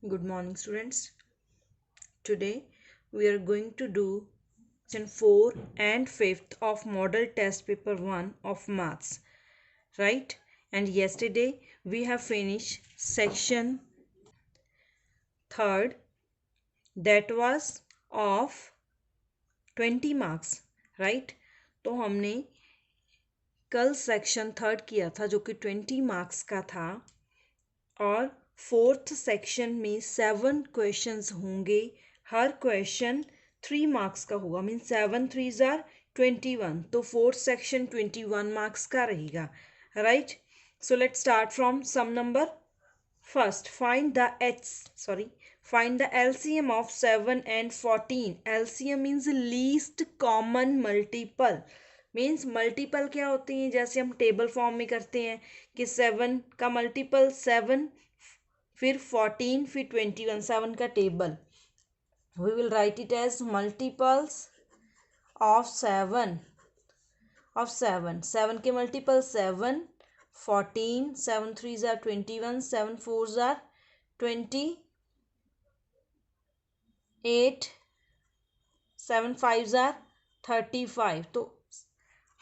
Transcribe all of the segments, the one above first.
Good morning, students. Today we are going to do section 4 and 5th of model test paper 1 of maths, right? And yesterday we have finished section 3rd, that was of 20 marks, right? तो हमने कल section 3rd किया था जो कि 20 marks का था, और 4th सेक्शन में 7 क्वेश्चंस होंगे। हर क्वेश्चन 3 मार्क्स का होगा, मीन 7 3s आर 21, तो 4th सेक्शन 21 मार्क्स का रहेगा, right? So let's start from some number first. Find the LCM of 7 and 14। LCM means least common multiple. Means multiple क्या होती हैं, जैसे हम टेबल फॉर्म में करते हैं कि 7 का मल्टीपल 7, फिर 14, फिर 21, 7 का table. We will write it as multiples of 7 7 के multiple 7, 14, 7 3s are 21, 7 4s are 28, 7 5s are 35। तो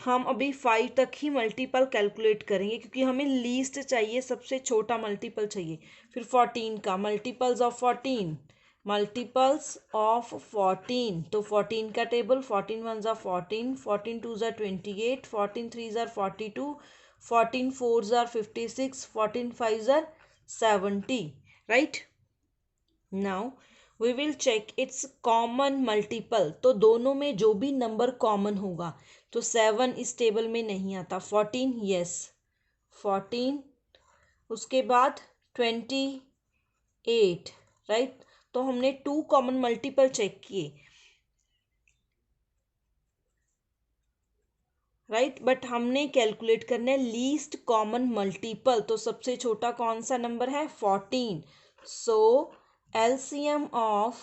हम अभी 5 तक ही मल्टीपल कैलकुलेट करेंगे क्योंकि हमें लीस्ट चाहिए, सबसे छोटा मल्टीपल चाहिए। फिर 14 का मल्टीपल्स ऑफ 14, तो 14 का table 14 1s are 14, 14 2s are 28, 14 3s are 42, 14 4s are 56, 14 5s are 70, right? Now we will check its common multiple. तो दोनों में जो भी नंबर कॉमन होगा, तो 7 इस टेबल में नहीं आता, 14 यस 14, उसके बाद 28, राइट? तो हमने 2 कॉमन मल्टीपल चेक किए, राइट? बट हमने कैलकुलेट करना है लीस्ट कॉमन मल्टीपल। तो सबसे छोटा कौन सा नंबर है? 14। सो LCM of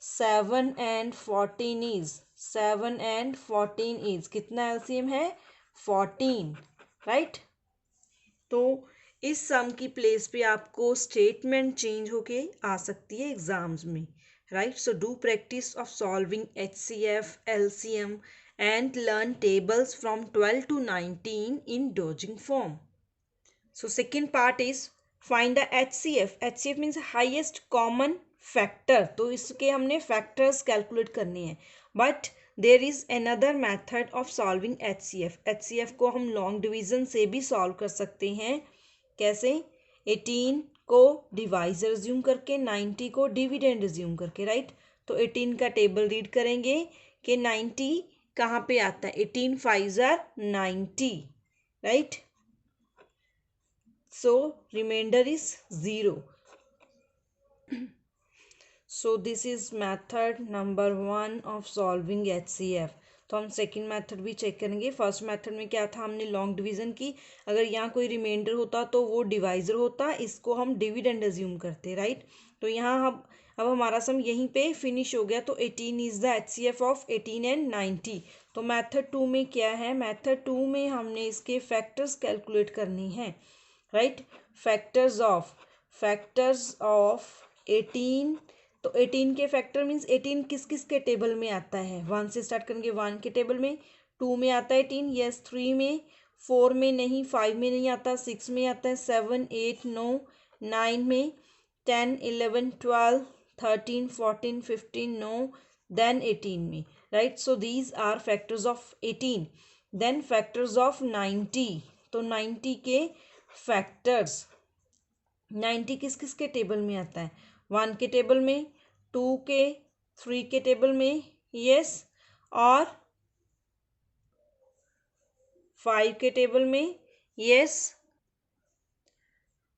7 and 14 is 7 and 14 is कितना? LCM है 14, राइट? तो इस सम की प्लेस पे आपको स्टेटमेंट चेंज होके आ सकती है एग्जाम्स में, right? So do practice of solving HCF, LCM and learn tables from 12 to 19 in dodging form. So second part is find the HCF। HCF means highest common factor। तो इसके हमने factors calculate करने हैं, but there is another method of solving HCF। HCF को हम long division से भी solve कर सकते हैं। कैसे? 18 को डिवाइजर अज्यूम करके, 90 को डिविडेंड अज्यूम करके, राइट? तो 18 का टेबल रीड करेंगे कि 90 कहाँ पे आता है? 18 5s are 90, right? So remainder is 0. So this is method number 1 of solving HCF। तो हम सेकंड मेथड भी चेक करेंगे। फर्स्ट मेथड में क्या था? हमने लॉन्ग डिवीजन की, अगर यहाँ कोई रिमाइंडर होता तो वो डिवाइजर होता, इसको हम डिविडेंड अज्यूम करते, राइट? तो यहाँ अब हमारा सम यहीं पे फिनिश हो गया। तो 18 is the HCF of 18 and 90। तो मेथड 2 में क्या है? मेथड 2 में हमने इसके फैक्टर्स कैलकुलेट करनी है, राइट? Factors of 18। तो 18 के फैक्टर मीन्स 18 किस किस के टेबल में आता है? 1 से स्टार्ट करेंगे, 1 के टेबल में, 2 में आता है 18 यस, 3 में, 4 में नहीं, 5 में नहीं आता, 6 में आता है, 7 8 9 9 में, 10 11 12 13 14 15 नो, देन 18 में, right? So these are factors of 18। Then factors of 90। तो 90 के फैक्टर्स, 90 किस किस के टेबल में आता है? 1 के टेबल में, 2 के, 3 के टेबल में, यस, और 5 के टेबल में, यस,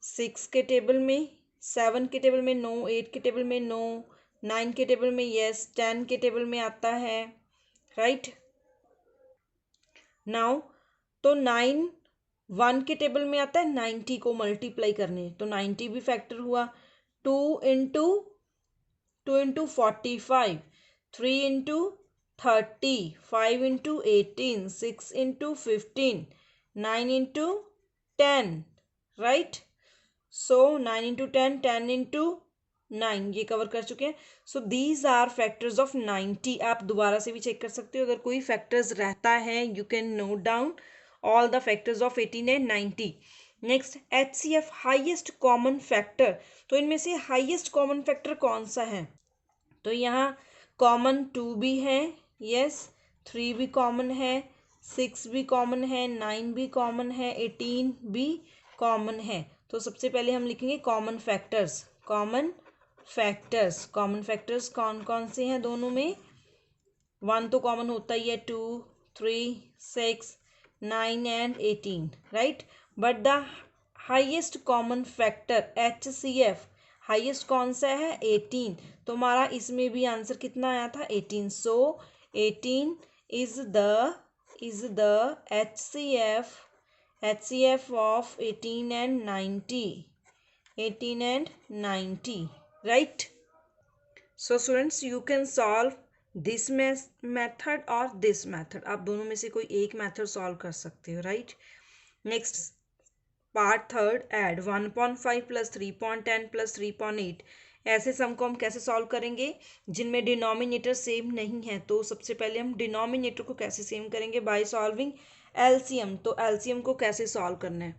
6 के टेबल में, 7 के टेबल में, नो, 8 के टेबल में, नो, 9 के टेबल में, यस, 10 के टेबल में आता है, राइट? नाउ तो 9 1 के टेबल में आता है 90 को मल्टीप्लाई करने, तो 90 भी फैक्टर हुआ। 2 into 45, 3 into 30, 5 into 18, 6 into 15, 9 into 10, right? So 9 into 10, 10 into 9, ये कवर कर चुके हैं. So these are factors of 90. आप दोबारा से भी चेक कर सकते हो, अगर कोई फैक्टर्स रहता है you can note down all the factors of 18 and 90. Next HCF highest common factor. तो इनमें से हाईएस्ट कॉमन फैक्टर कौन सा है? तो यहाँ कॉमन 2 भी है, यस, 3 भी कॉमन है, 6 भी कॉमन है, 9 भी कॉमन है, 18 भी कॉमन है. तो सबसे पहले हम लिखेंगे common factors. Common factors, common factors कौन कौन से हैं दोनों में? 1 तो कॉमन होता ही है, 2, 3, 6, 9 and 18, right. But the highest common factor HCF highest कौन सा है? 18. तो हमारा इसमें भी आंसर कितना आया था? 18. सो 18 is the HCF of 18 and 90. 18 and 90, right? So students, you can solve this method or this method. आप दोनों में से कोई एक मेथड सॉल्व कर सकते हो, right. Next part third, add 1/5 plus 3/10 plus 3/8. ऐसे सम को हम कैसे सॉल्व करेंगे जिनमें डिनोमिनेटर सेम नहीं है? तो सबसे पहले हम डिनोमिनेटर को कैसे सेम करेंगे? By solving LCM. तो एलसीएम को कैसे सॉल्व करना है?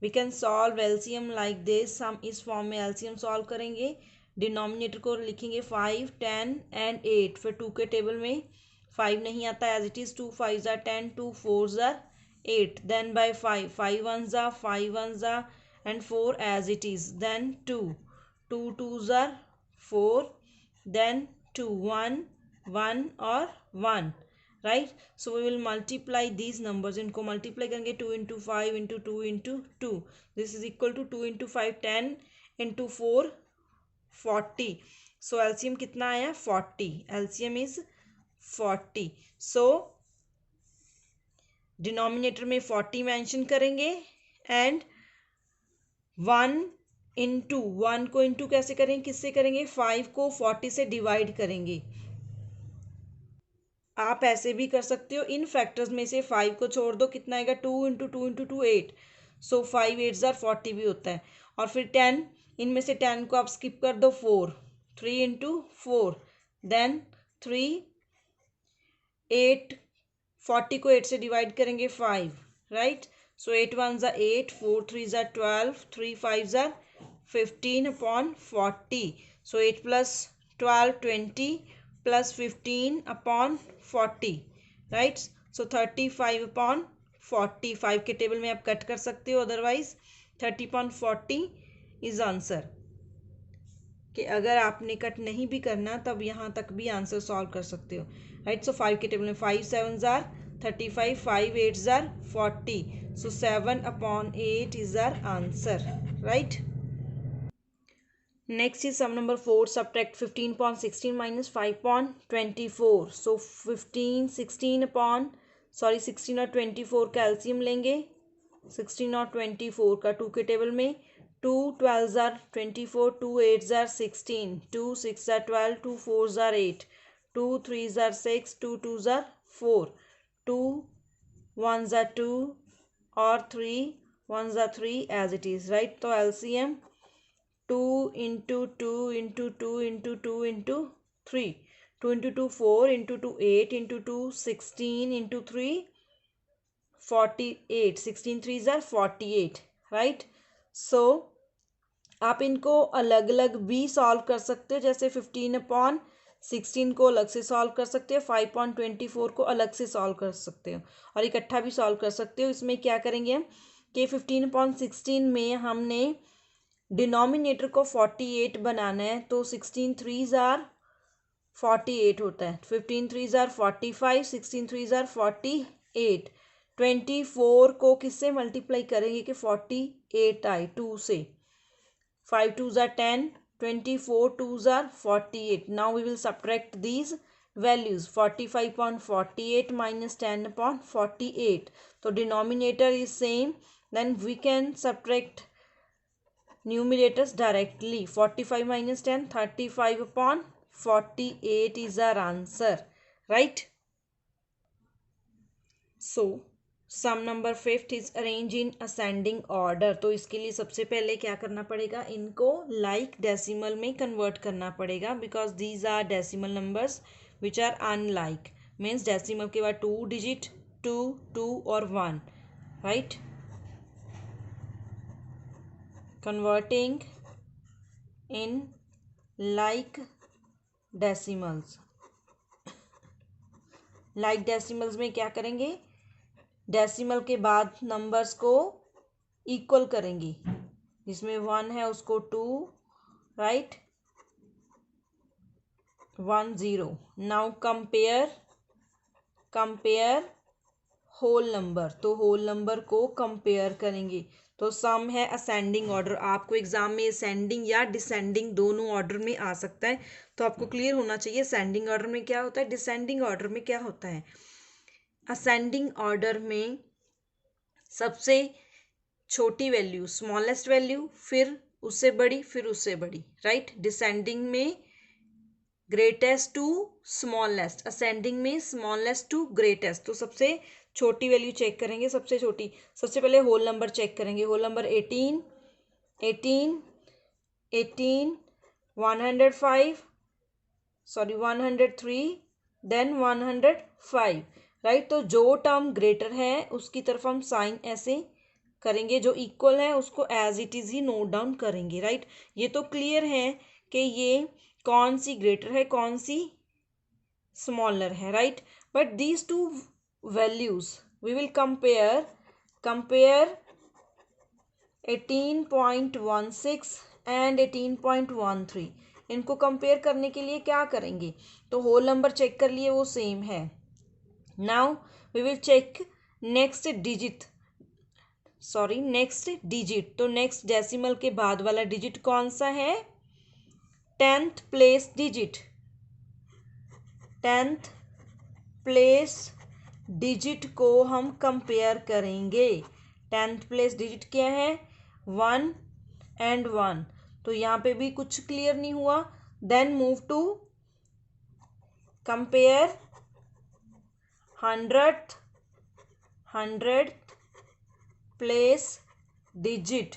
We can solve LCM like this. हम इस फॉर्म में एलसीएम सॉल्व करेंगे. डिनोमिनेटर को लिखेंगे 5, 10 एंड 8. फिर 2 के टेबल में 5 नहीं आता, एज इट इज़. 2 5 ज़ा 10, 2 4 ज़ा 8. देन बाय 5, 5 1 ज़ा 5 1 ज़ा and 4 as it is. Then 2, 2 2 ज़ा 4. देन 2 1 1 और 1, right. So we will multiply these numbers. इनको मल्टीप्लाई करेंगे 2 into 5 into 2 into 2. This is equal to 2 into 5 10 into 4 40. So LCM कितना आया? 40. LCM is 40. सो डिनोमिनेटर में 40 mention करेंगे एंड 1 इंटू 1 को into कैसे करेंगे? किससे करेंगे? 5 को 40 से डिवाइड करेंगे. आप ऐसे भी कर सकते हो, इन फैक्टर्स में से 5 को छोड़ दो, कितना आएगा? 2 इंटू 2 इंटू 2 8. सो 5 8 ज़ार 40 भी होता है. और फिर 10, इनमें से 10 को आप स्किप कर दो. 4, 3 इंटू 4. देन 3 8, 40 को 8 से डिवाइड करेंगे 5, राइट. सो 8 1 ज़ा 8, 4 3 ज़ा 12, 3 5 ज़ा 15/40. सो 8 प्लस 12 20 प्लस 15/40, राइट. सो 35/40. 5 के टेबल में आप कट कर सकते हो, अदरवाइज 30/40 इज आंसर. कि अगर आपने कट नहीं भी करना तब यहाँ तक भी आंसर सॉल्व कर सकते हो, राइट. सो 5 के टेबल में 5 7 ज़ार 35, 5 8 ज़ार 40. So 7/8 is our answer, right. Next is sum number 4. Subtract 15/16 minus 5/24. So 16 और 24 का एलसीएम लेंगे. 16 और 24 का 2 के टेबल में 2 12 ज़ार 24, 2 8 ज़ार 16, 2 6 ज़ार 12, 2 4 ज़ार 8, 2 3 ज़ार 6, 2 2 ज़ार 4, 2 1 ज़ार 2 और 3 1 ज़ार 3 एज इट इज़, राइट. तो LCM 2 into 2 into 2 into 2 into 3. 2 into 2 4 into 2 8 into 2 16 into 3 48. 16 3 ज़ार 48, राइट. सो आप इनको अलग अलग भी सॉल्व कर सकते हो. जैसे 15/16 को अलग से सॉल्व कर सकते हो, 5/24 को अलग से सॉल्व कर सकते हो और इकट्ठा भी सॉल्व कर सकते हो. इसमें क्या करेंगे हम कि 15/16 में हमने डिनोमिनेटर को 48 बनाना है. तो 16 3 ज़ार 48 होता है. 15 3 ज़ार 45, 16 3 ज़ार 48. 24 को किससे मल्टीप्लाई करेंगे कि 48 आए? 2 से. 5 2 ज़ार 10, 24 2 ज़ार 48. Now we will subtract these values. 45/48 minus 10/48. तो denominator is same, then we can subtract numerators directly. 45 minus 10, 35/48 is our answer, right. So sum number fifth is arrange in ascending order. तो इसके लिए सबसे पहले क्या करना पड़ेगा, इनको लाइक डेसिमल में कन्वर्ट करना पड़ेगा, because these are decimal numbers which are unlike. Means decimal के बाद 2 डिजिट, 2, 2 और 1, right. Converting in like decimals. Like decimals में क्या करेंगे, डेसिमल के बाद नंबर्स को इक्वल करेंगे। जिसमें 1 है उसको 2, right, 1 0। Now compare whole number. तो होल नंबर को कंपेयर करेंगे। तो सम है असेंडिंग ऑर्डर। आपको एग्जाम में असेंडिंग या डिसेंडिंग दोनों ऑर्डर में आ सकता है, तो आपको क्लियर होना चाहिए असेंडिंग ऑर्डर में क्या होता है, डिसेंडिंग ऑर्डर में क्या होता है। असेंडिंग ऑर्डर में सबसे छोटी वैल्यू, स्मॉलेस्ट वैल्यू, फिर उससे बड़ी, फिर उससे बड़ी, राइट। डिसेंडिंग में ग्रेटेस्ट टू स्मॉलेस्ट, असेंडिंग में स्मॉलेस्ट टू ग्रेटेस्ट। तो सबसे छोटी वैल्यू चेक करेंगे, सबसे छोटी। सबसे पहले होल नंबर चेक करेंगे। Whole number 18, 18, 18, 105, sorry 103, then 105, right. तो जो टर्म ग्रेटर है उसकी तरफ हम साइन ऐसे करेंगे, जो इक्वल है उसको एज इट इज ही नोट डाउन करेंगे, राइट। ये तो क्लियर है कि ये कौन सी ग्रेटर है, कौन सी स्मॉलर है, right. But these two values we will compare 18.16 and 18.13। इनको कंपेयर करने के लिए क्या करेंगे, तो होल नंबर चेक कर लिए, वो सेम है। Now we will check next digit, तो नेक्स्ट डेसिमल के बाद वाला डिजिट कौन सा है, 10th place digit. 10th place digit को हम कंपेयर करेंगे। 10th प्लेस डिजिट क्या है, 1 एंड 1। तो यहाँ पे भी कुछ क्लियर नहीं हुआ। Then move to compare 100th place digit.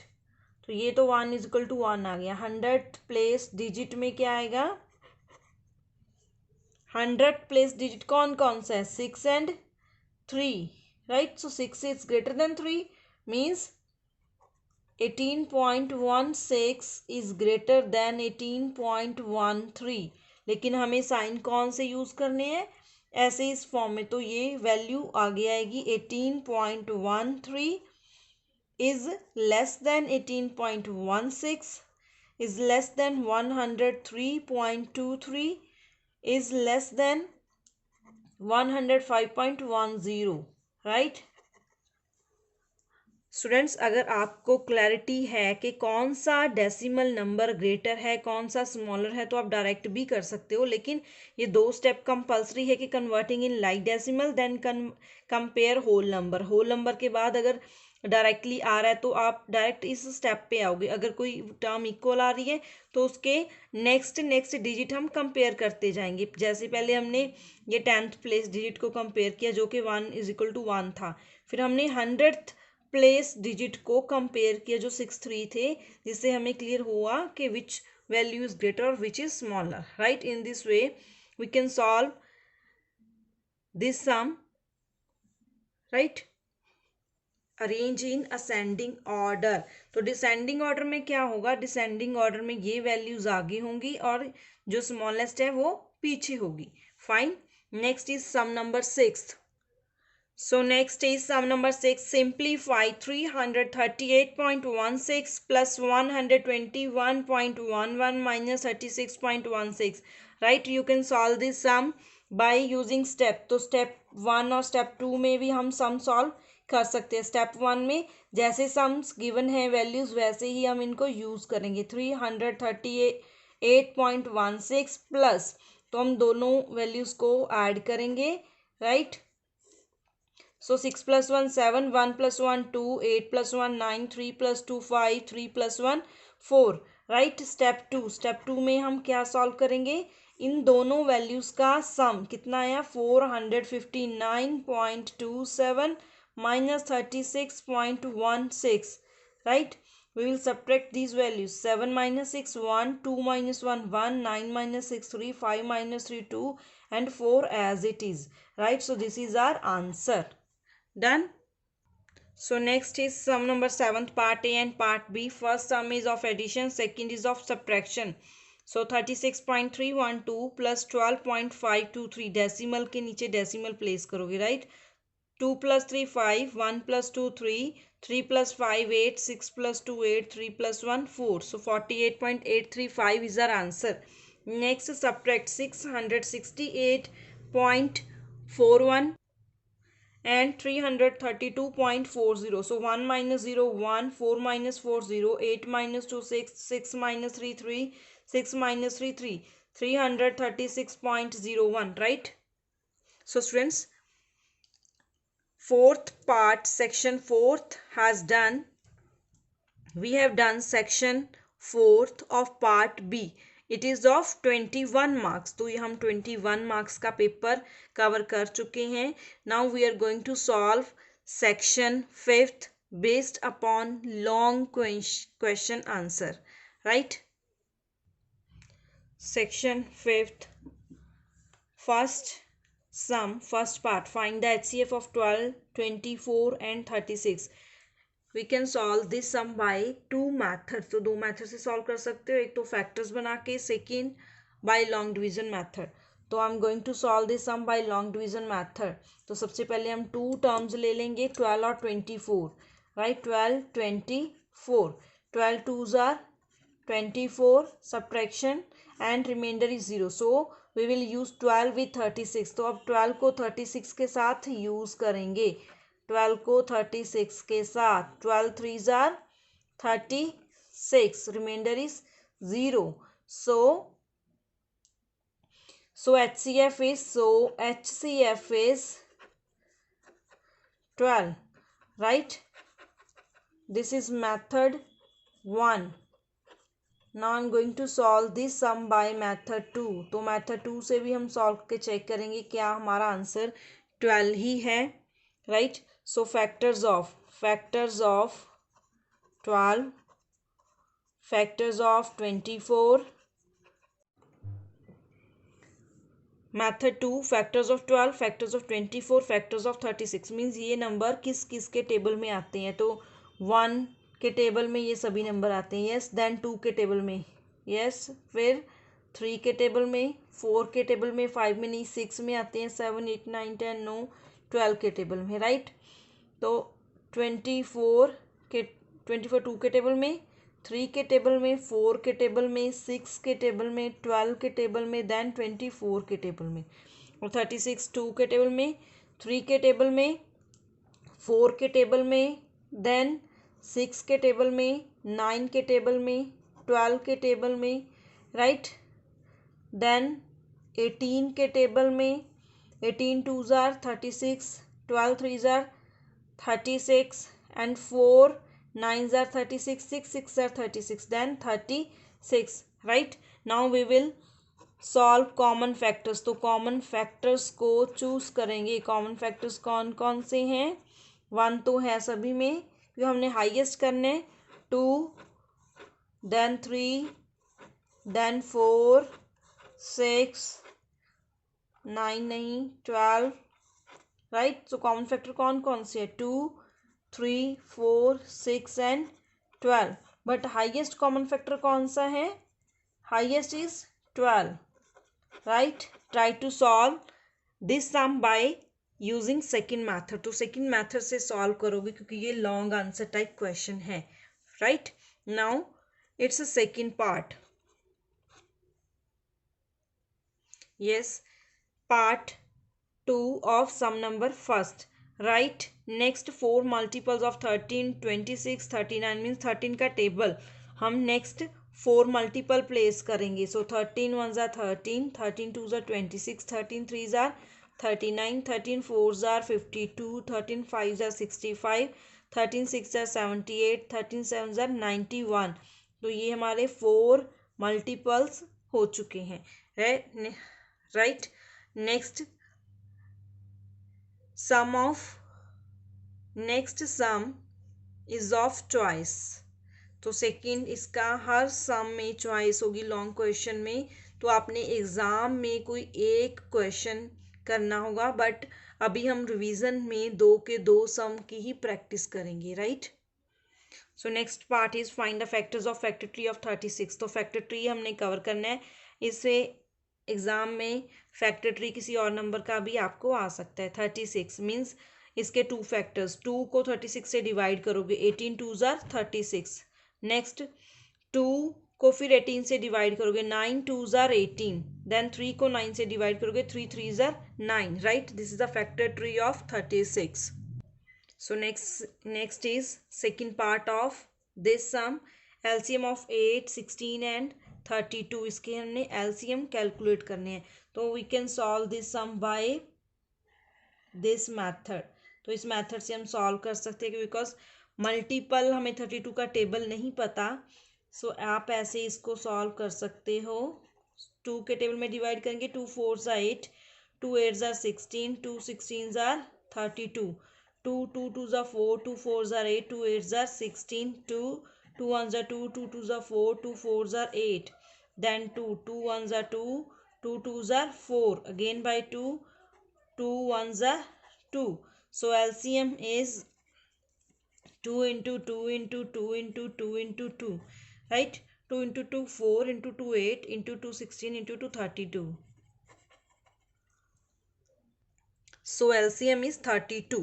तो ये तो 1 इज इक्वल टू 1 आ गया। 100th प्लेस डिजिट में क्या आएगा, 100th प्लेस डिजिट कौन कौन सा है, 6 and 3, right. So 6 is greater than 3, means 18.16 is greater than 18.13। लेकिन हमें साइन कौन से यूज करने हैं, ऐसे इस फॉर्म में। तो ये वैल्यू आगे आएगी 18.13 is less than 18.16 is less than 103.23 is less than 105.10, right. Students, अगर आपको क्लैरिटी है कि कौन सा डेसिमल नंबर ग्रेटर है, कौन सा स्मॉलर है, तो आप डायरेक्ट भी कर सकते हो। लेकिन ये 2 स्टेप कंपलसरी है कि converting in like decimal, then compare whole number. Whole number के बाद अगर डायरेक्टली आ रहा है तो आप डायरेक्ट इस स्टेप पे आओगे। अगर कोई टर्म इक्वल आ रही है तो उसके नेक्स्ट डिजिट हम कंपेयर करते जाएंगे। जैसे पहले हमने ये 10th प्लेस डिजिट को कंपेयर किया, जो कि 1 इज इक्वल टू 1 था। फिर हमने 100th प्लेस डिजिट को कंपेयर किया, जो 63 थे, जिससे हमें क्लियर हुआ कि विच वैल्यू इज ग्रेटर और which is smaller, right. In this way we can solve this sum, right. Arrange in ascending order. तो डिसेंडिंग ऑर्डर में क्या होगा, डिसेंडिंग ऑर्डर में ये वैल्यूज आगे होंगी और जो स्मॉलेस्ट है वो पीछे होगी। Fine. Next is sum number 6। So next is sum number 6. Simplify 338.16 plus 121.11 minus 36.16. Right? You can solve this sum by using step. तो step 1 और step 2 में भी हम sum solve कर सकते हैं। step 1 में जैसे sums given है values, वैसे ही हम इनको use करेंगे। 338.16 plus, तो हम दोनों values को add करेंगे, right? So 6 plus 1 7, 1 plus 1 2, 8 plus 1 9, 3 plus 2 5, 3 plus 1 4, right. Step to में हम क्या सॉल्व करेंगे, इन दोनों वैल्यूज का सम कितना आया, 459.27 minus 36.16, right? We will subtract these values. 7 minus 6 1, 2 minus 1 1, 9 minus 6 3, 5 minus 3 2, and 4 as it is, right? So this is our answer. Done. So next is sum number 7th, part A and part B. First sum is of addition, second is of subtraction. So 36.312 plus 12.523, decimal के नीचे decimal place करोगे, right? 2 plus 3 5, 1 plus 2 3, 3 plus 5 8, 6 plus 2 8, 3 plus 1 4. So 48.835 is our answer. Next subtract 668.41 and 332.40. So 1 minus 0 1, 4 minus 4 0, 8 minus 2 6, 6 minus 3 3, 6 minus 3 3, 336.01, right? So students, fourth part, section 4th has done. We have done section 4th of part B. It is of 21 marks. तो ये हम 21 marks का paper cover कर चुके हैं. Now we are going to solve section 5th based upon long question answer, right? Section 5th, first sum, first part, find the HCF of 12, 24 and 36. We can solve this sum by two methods. तो दो method से solve कर सकते हो. एक तो factors बना के, second by long division method. तो I am going to solve this sum by long division method. तो सबसे पहले हम टू टर्म्स ले लेंगे, 12 और 24, right? 12 24, 12 2s are 24, subtraction and remainder is 0. So we will use 12 with 36. तो अब 12 को 36 के साथ यूज करेंगे. 12 को 36 के साथ, 12 3s are 36, remainder is 0. So HCF is 12, right? This is method 1. Now I'm going to solve this sum by method 2. तो method 2 से भी हम सॉल्व के चेक करेंगे क्या हमारा आंसर 12 ही है, right? So factors of 12, factors of 24, method 2, factors of 12, factors of 24, factors of 36. Means ये नंबर किस किस के टेबल में आते हैं. तो 1 के टेबल में ये सभी नंबर आते हैं, यस. देन 2 के टेबल में, यस. फिर 3 के टेबल में, 4 के टेबल में, 5 में नहीं, 6 में आते हैं, 7 8 9 10 नो, 12 के टेबल में, राइट? तो 24 2 के टेबल में, 3 के टेबल में, 4 के टेबल में, 6 के टेबल में, 12 के टेबल में, देन 24 के टेबल में. और 36 2 के टेबल में, 3 के टेबल में, 4 के टेबल में, देन 6 के टेबल में, 9 के टेबल में, 12 के टेबल में, राइट? देन 18 के टेबल में, 18 2s are 36, 12 3s are 36, and 4 9s are 36, 6 6 are 36, then 36, right? Now we will solve common factors. तो common factors को चूज करेंगे. common factors कौन कौन से हैं? 1 तो है सभी में, जो हमने हाईएस्ट करने. 2, then 3, then 4, 6, 9 नहीं, 12, राइट? सो कॉमन फैक्टर कौन कौन से है? 2 3 4 6 and 12. But highest common factor कौन सा है? Highest is 12, right? Try to solve this sum by using second method. तो सेकेंड मैथड से सॉल्व करोगे क्योंकि ये लॉन्ग आंसर टाइप क्वेश्चन है, right? Now it's a second part. Yes, part 2 of sum number first. Write next 4 multiples of 13, 26, 39 means 13 का table हम next 4 multiple place करेंगे. सो 13 1s are 13, 13 2s are 26, 13 3s are 39, 13 4s are 52, 13 5s are 65, 13 6s are 78, 13 7s are 91. तो ये हमारे 4 multiples हो चुके हैं, right? Next sum of next sum is of choice. तो सेकंड इसका हर सम में चॉइस होगी लॉन्ग क्वेश्चन में। तो आपने एग्जाम में कोई एक क्वेश्चन करना होगा, बट अभी हम रिवीजन में दो के दो सम की ही प्रैक्टिस करेंगे, right. So next part is find the factors of factor tree of 36। तो फैक्टर ट्री हमने कवर करना है। इससे एग्जाम में फैक्टर ट्री किसी और नंबर का भी आपको आ सकता है। 36 मीन्स इसके टू फैक्टर्स, 2 को 36 से डिवाइड करोगे, 18 टू ज़ार 36। नेक्स्ट 2 को फिर 18 से डिवाइड करोगे, 9 टू ज़ार 18। देन 3 को 9 से डिवाइड करोगे, 3 3 ज़ार 9, right. This is the factor tree of 36। So next is second part of this sum, LCM of 8, 16 and 32। इसके हमने LCM कैलकुलेट करने हैं। तो we can solve this sum by this method। तो इस मेथड से हम सॉल्व कर सकते हैं, बिकॉज मल्टीपल हमें 32 का टेबल नहीं पता। सो आप ऐसे इसको सॉल्व कर सकते हो। 2 के टेबल में डिवाइड करेंगे, 2 4 ज़ा 8, 2 8 ज़ा 16, 2 16 ज़ा 32, 2 2 2 ज़ा 4, 2 4 ज़ा 8, 2 8 ज़ा 16, 2 2 1 ज़ा 2, 2 2 ज़ा 4, 2 4 ज़ा 8, then 2 2 1 ज़ा 2, 2 2 ज़ा 4, again by 2, 2 1 ज़ा 2। So LCM is 2 into 2 into 2 into 2 into 2, right? 2 into 2 4 into 2 8 into 2 16 into 2 32। So LCM is 32।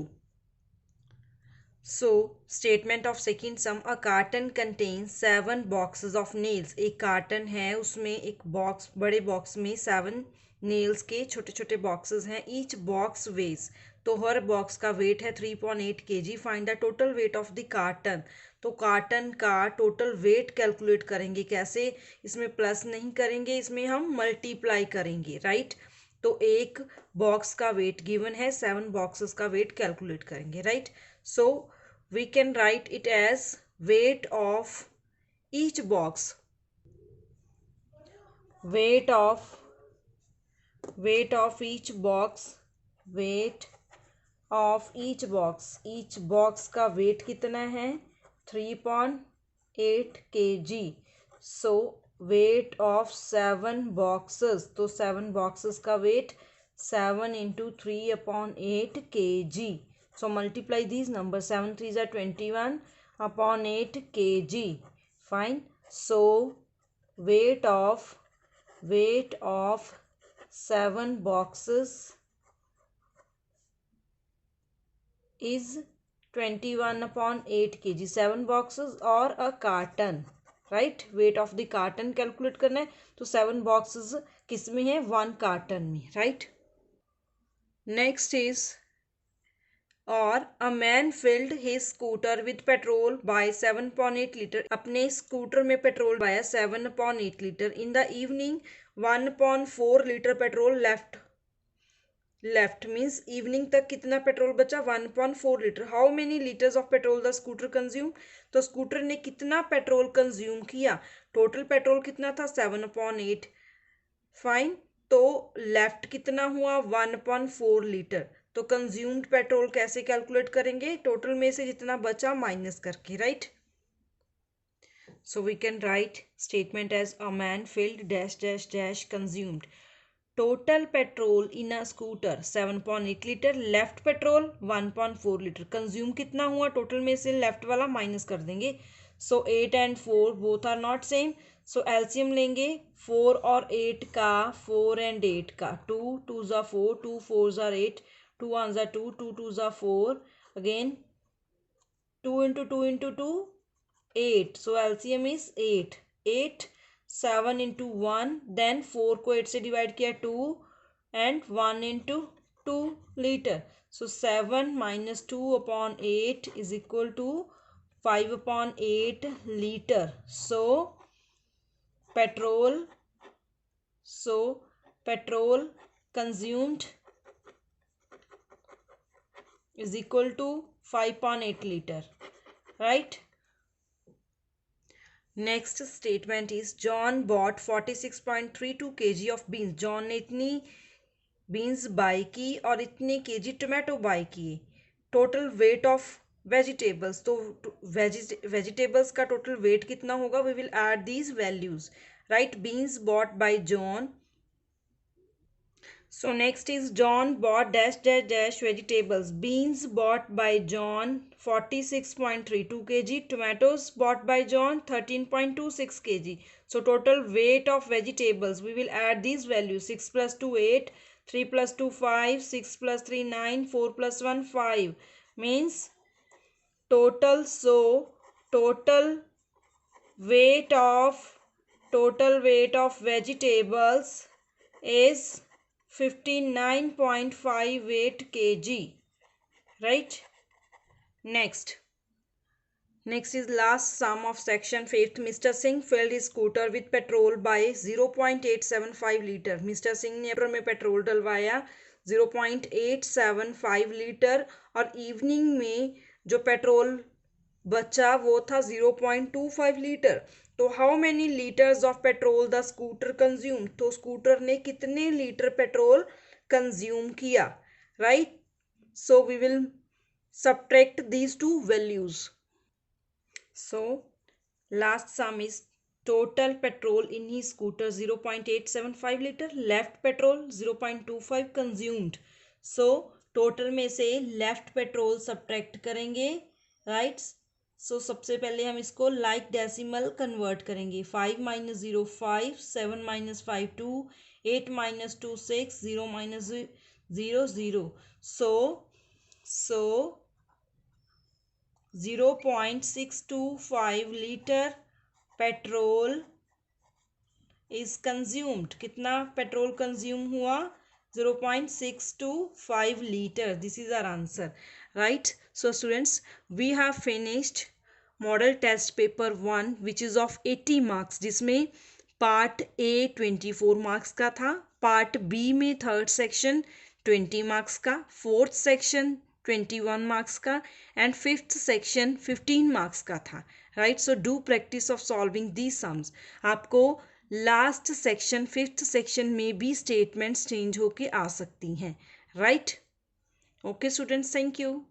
So statement of second sum, a carton contains 7 boxes of nails। एक कार्टन है, उसमें एक बॉक्स, बड़े box में 7 nails के छोटे छोटे बॉक्सेस हैं। ईच बॉक्स वेज, तो हर बॉक्स का वेट है 3.8 kg। Find the total weight of the carton. तो कार्टन का टोटल वेट कैलकुलेट करेंगे कैसे, इसमें प्लस नहीं करेंगे, इसमें हम मल्टीप्लाई करेंगे, राइट। तो एक बॉक्स का वेट गिवन है, 7 बॉक्सेस का वेट कैलकुलेट करेंगे, right. So we can write it as weight of each box, weight of each box, weight of each box का वेट कितना है, 3.8 kg। So weight of 7 boxes, तो 7 boxes का weight 7 into 3/8 kg। So multiply these number, 7 3 ज़ा 21/8 kg। Fine. So weight of 7 boxes is 21/8 kg। 7 boxes और a carton, right. Weight of the carton calculate करना है, तो 7 boxes किस में है, 1 कार्टन में, राइट। नेक्स्ट इज, और a man filled his scooter with petrol by 7.8 litre. अपने स्कूटर में पेट्रोल पाया 7.8 litre. In the evening 1.4 litre petrol left means evening तक कितना पेट्रोल बचा, 1.4 litre. How many litres of petrol the scooter consume. तो scooter ने कितना petrol consume किया, टोटल पेट्रोल कितना था, 7.8। फाइन। तो लेफ्ट कितना हुआ, 1.4 लीटर। तो कंज्यूम्ड पेट्रोल कैसे कैलकुलेट करेंगे, टोटल में से जितना बचा माइनस करके, right. So we can write statement as a man filled dash dash dash consumed total petrol in a scooter 7.8 litre, left petrol 1.4 litre. Consume कितना हुआ, टोटल में से लेफ्ट वाला माइनस कर देंगे। So 8 and 4 both are not same. So LCM लेंगे 4 और 8 का, 4 and 8 का, 2 2 ज़ा 4, 2 4 ज़ा 8, 2 1 ज़ा 2, 2 2 ज़ा 4, again 2 into 2 into 2 8। So LCM is 8। 8 7 into 1, then 4 को 8 से डिवाइड किया 2 and 1 into 2 litre. So 7 minus 2/8 is equal to 5/8 litre. So petrol consumed is equal to 5.8 liter, right? Next statement is, John bought 46.32 kg of beans. John ने इतनी beans buy की और इतने KG tomato buy किए। Total weight of vegetables, तो vegetables का total weight कितना होगा, we will add these values, right. Beans bought by John. So next is John bought dash dash dash vegetables. Beans bought by John 46.32 kg. Tomatoes bought by John 13.26 kg. So total weight of vegetables. We will add these values. 6 plus 2 8, 3 plus 2 5, 6 plus 3 9, 4 plus 1 5. Means total. So total weight of vegetables is 59.58 kg, right. Next is last sum of section 5th. Mr. Singh filled his scooter with petrol by 0.875 litre. Mr. Singh ने पेट्रोल में petrol डलवाया 0.875 litre और evening में जो petrol बचा वो था 0.25 लीटर. तो how many litres of petrol the scooter consume, तो स्कूटर ने कितने लीटर पेट्रोल कंज्यूम किया, right. So we will subtract these two values. So last sum is total petrol in his scooter 0.875 liter, left petrol 0.25 consumed. So total में से left petrol subtract करेंगे, right. So सबसे पहले हम इसको like decimal convert करेंगे. 5 minus 0 5, 7 minus 5 2, 8 minus 2 6, 0 minus 0 0. So 0.625 litre petrol is consumed. कितना petrol consume हुआ, 0.625 litre. This is our answer, right. So students, we have finished model test paper 1 which is of 80 marks, जिसमें part A 24 marks का था, part B में third section 20 marks का, fourth section 21 marks का and fifth section 15 marks का था, right. So do practice of solving these sums. आपको last section fifth section में भी स्टेटमेंट्स चेंज होके आ सकती हैं, right. Okay students, thank you.